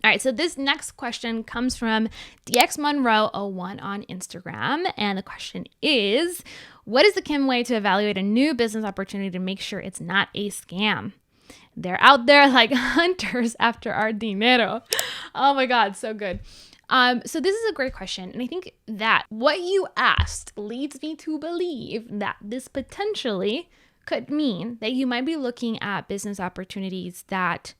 All right, so this next question comes from DXMonroe01 on Instagram. And the question is, what is the Kim way to evaluate a new business opportunity to make sure it's not a scam? They're out there like hunters after our dinero. Oh my God, so good. So this is a great question. And I think that what you asked leads me to believe that this potentially could mean that you might be looking at business opportunities that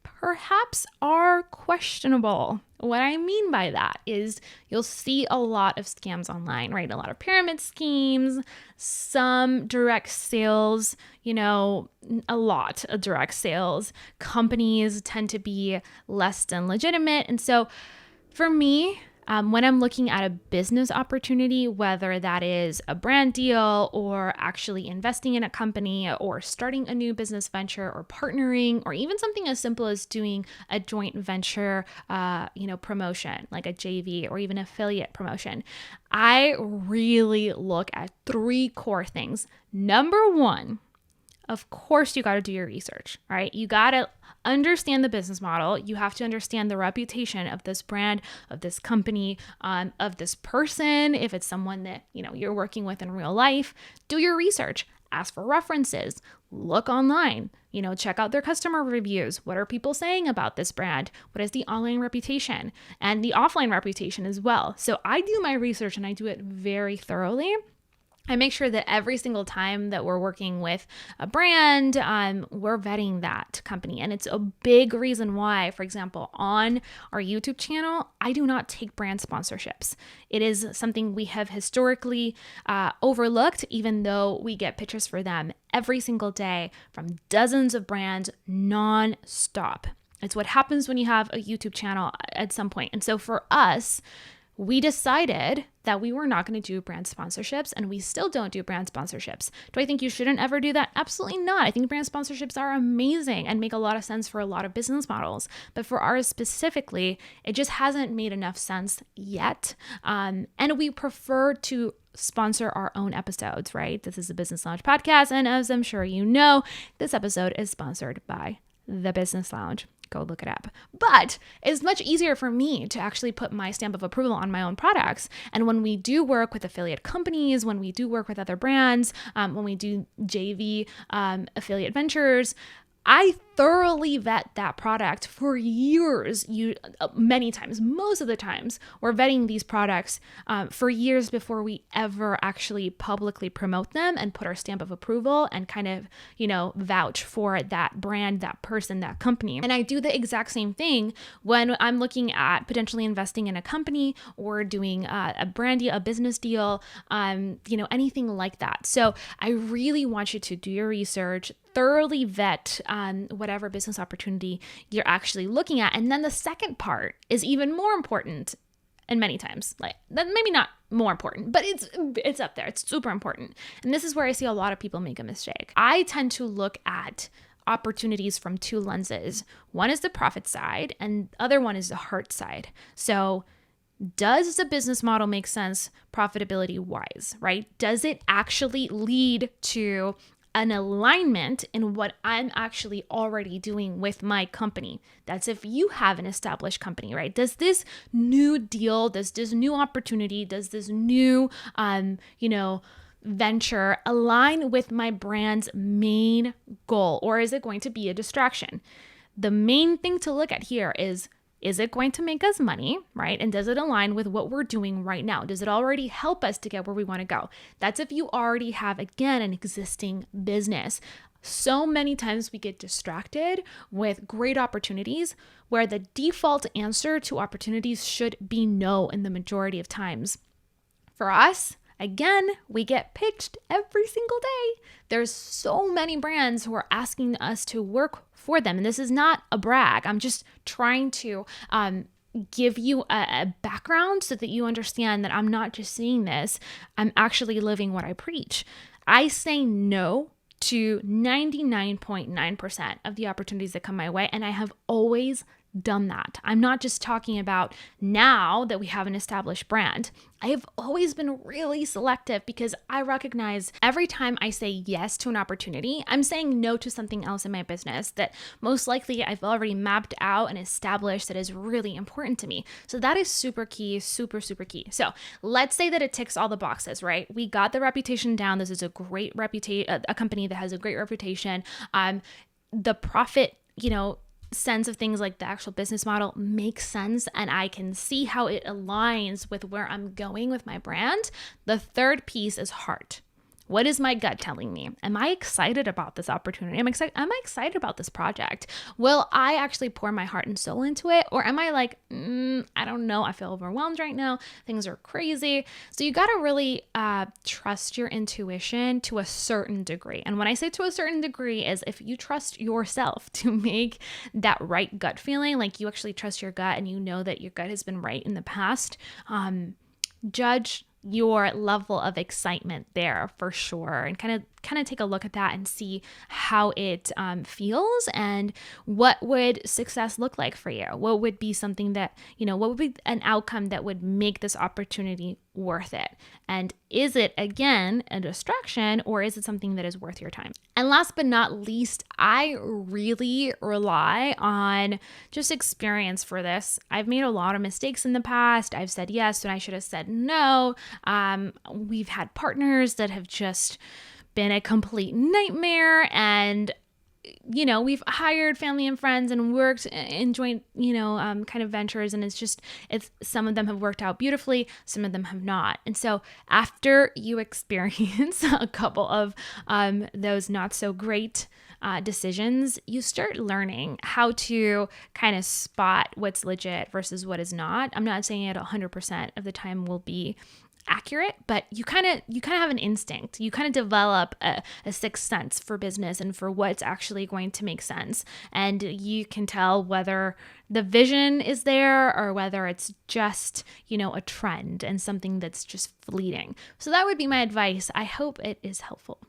perhaps are questionable. What I mean by that is you'll see a lot of scams online, right? A lot of pyramid schemes, some direct sales, a lot of direct sales. Companies tend to be less than legitimate. And so for me, when I'm looking at a business opportunity, whether that is a brand deal or actually investing in a company or starting a new business venture or partnering, or even something as simple as doing a joint venture, promotion, like a JV or even affiliate promotion, I really look at 3 core things. Number 1, of course, you got to do your research, right? You got to understand the business model. You have to understand the reputation of this brand, of this company, of this person. If it's someone that, you're working with in real life, do your research, ask for references, look online, check out their customer reviews. What are people saying about this brand? What is the online reputation and the offline reputation as well? So I do my research and I do it very thoroughly. I make sure that every single time that we're working with a brand, we're vetting that company. And it's a big reason why, for example, on our YouTube channel, I do not take brand sponsorships. It is something we have historically overlooked, even though we get pitches for them every single day from dozens of brands non-stop. It's what happens when you have a YouTube channel at some point. And so for us, we decided that we were not going to do brand sponsorships, and we still don't do brand sponsorships. Do I think you shouldn't ever do that? Absolutely not. I think brand sponsorships are amazing and make a lot of sense for a lot of business models. But for ours specifically, it just hasn't made enough sense yet. And we prefer to sponsor our own episodes, right? This is a Business Lounge podcast. And as I'm sure you know, this episode is sponsored by the Business Lounge. Go look it up. But it's much easier for me to actually put my stamp of approval on my own products. And when we do work with affiliate companies, when we do work with other brands, when we do JV affiliate ventures, I thoroughly vet that product for years. Many times, most of the times, we're vetting these products for years before we ever actually publicly promote them and put our stamp of approval and kind of, vouch for that brand, that person, that company. And I do the exact same thing when I'm looking at potentially investing in a company or doing a brand deal, a business deal, anything like that. So I really want you to do your research, thoroughly vet whatever business opportunity you're actually looking at. And then the second part is even more important. And many times, maybe not more important, but it's up there. It's super important. And this is where I see a lot of people make a mistake. I tend to look at opportunities from 2 lenses. One is the profit side and the other one is the heart side. So does the business model make sense profitability wise, right? Does it actually lead to an alignment in what I'm actually already doing with my company? That's if you have an established company, right? Does this new deal, does this new opportunity, does this new, venture align with my brand's main goal, or is it going to be a distraction? The main thing to look at here is it going to make us money, right? And does it align with what we're doing right now? Does it already help us to get where we want to go? That's if you already have, again, an existing business. So many times we get distracted with great opportunities where the default answer to opportunities should be no in the majority of times. For us, again, we get pitched every single day. There's so many brands who are asking us to work for them. And this is not a brag. I'm just trying to give you a background so that you understand that I'm not just saying this. I'm actually living what I preach. I say no to 99.9% of the opportunities that come my way. And I have always done that. I'm not just talking about now that we have an established brand. I have always been really selective because I recognize every time I say yes to an opportunity, I'm saying no to something else in my business that most likely I've already mapped out and established that is really important to me. So that is super key, super, super key. So let's say that it ticks all the boxes, right? We got the reputation down. This is a great reputation, a company that has a great reputation. The profit, sense of things like the actual business model makes sense, and I can see how it aligns with where I'm going with my brand. The third piece is heart. What is my gut telling me? Am I excited about this opportunity? Am I excited about this project? Will I actually pour my heart and soul into it? Or am I like, I don't know. I feel overwhelmed right now. Things are crazy. So you got to really trust your intuition to a certain degree. And when I say to a certain degree is if you trust yourself to make that right gut feeling, like you actually trust your gut and you know that your gut has been right in the past, judge your level of excitement there for sure, and kind of take a look at that and see how it feels, and what would success look like for you. What would be something that, what would be an outcome that would make this opportunity worth it? And is it, again, a distraction, or is it something that is worth your time? And last but not least, I really rely on just experience for this. I've made a lot of mistakes in the past. I've said yes when I should have said no. We've had partners that have just been a complete nightmare, and we've hired family and friends and worked in joint, kind of ventures. And it's some of them have worked out beautifully. Some of them have not. And so after you experience a couple of those not so great decisions, you start learning how to kind of spot what's legit versus what is not. I'm not saying it 100% of the time will be accurate, but you kind of have an instinct. You kind of develop a sixth sense for business and for what's actually going to make sense. And you can tell whether the vision is there or whether it's just, a trend and something that's just fleeting. So that would be my advice. I hope it is helpful.